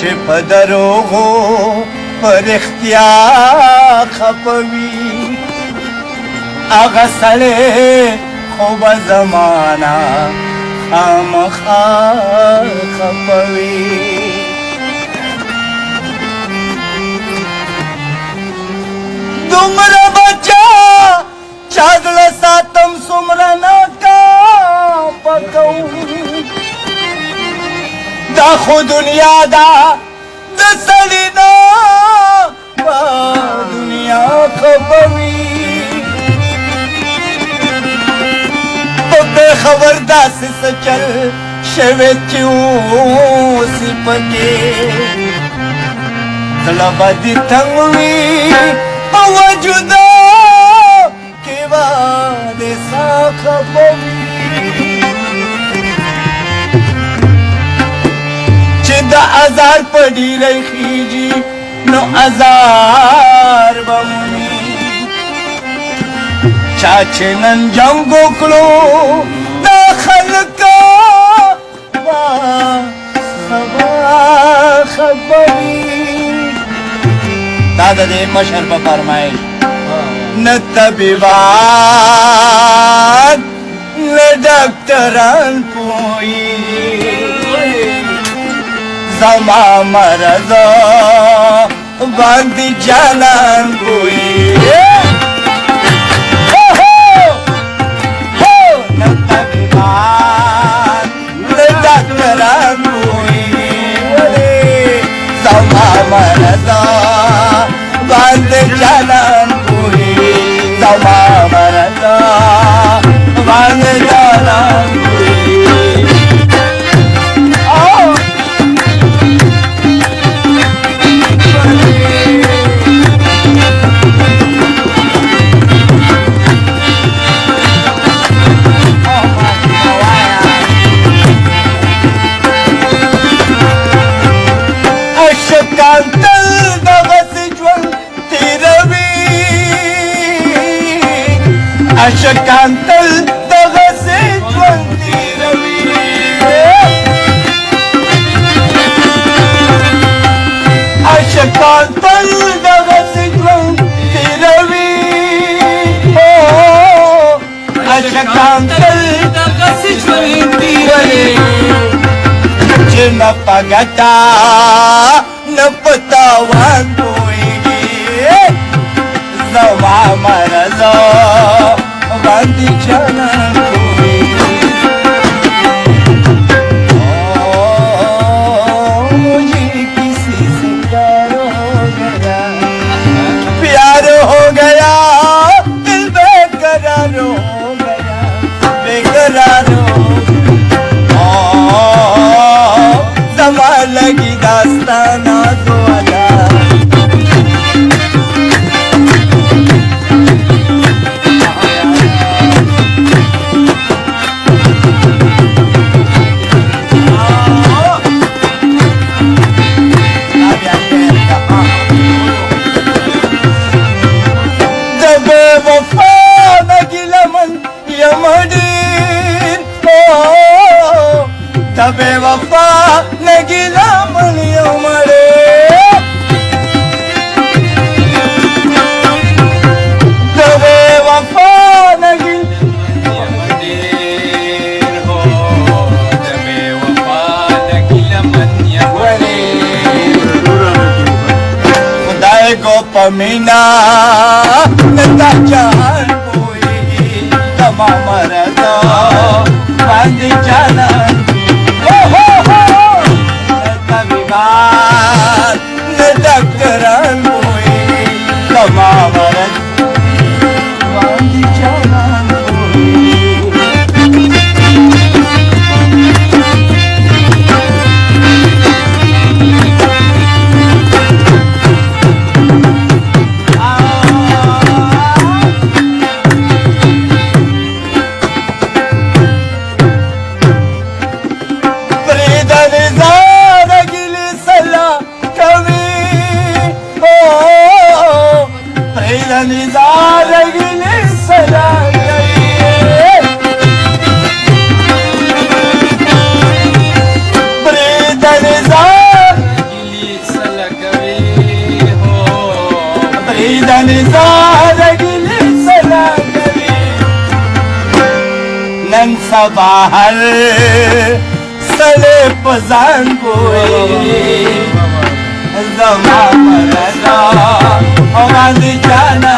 چې په دروغو پر اختیا خپوي هغه سړی خو به زمانه خامخا خپوي دومره بچا چاګله ساتم څومره ناکامه کوم دا خو دنیا ده د سړي نه په دنیا خپوي په بېخبر داسې څه چل شوی چې اوسې پکې زړه به دې تنګ وي په وجوده کې به دې ساه خپوي چې د ازار په ډیری خیږي نو ازار به مومي چا چې نن جنګ وکړو دا خلک به سبا خبري دا د دې مشر په فرمایش نه طبیبان نه ډاکټران پوهېږي زما مرض باندې جانان پوهېږي نه طبیبان نه ډاکټران پوهېږي زما مرض باندې جانان پوهېږي زما مرض باندې جانان پوهېږي اشکانتل دغسې ژوند تېروي اشکانتل دغسې ژوند تېروي اشکانتل دغسې ژوند تېروي اشکانتل دغسې ژوند تېروي چې نه په ګټه نه په تاوان پوهېږي زما مرض باندې جانان پوهېږي مجھے کسی سے پیار ہو گیا دل بےقرار ہو گیا بےقرار ہو زما لگی داستانا دوالا جب وفا نگی لمن یمدین تب وفا نگی لمن یمدین تب وفا نگی یمدین ہو تب وفا نگی لمن یمدین خدای کو پمینا نتا جان پوئی تمام رضا باندې جانان طبیبان نه ډاکټران پوهېږي زما مرض باندې جانان बाहर सले पजान कोई जमा मरना हमारी जाना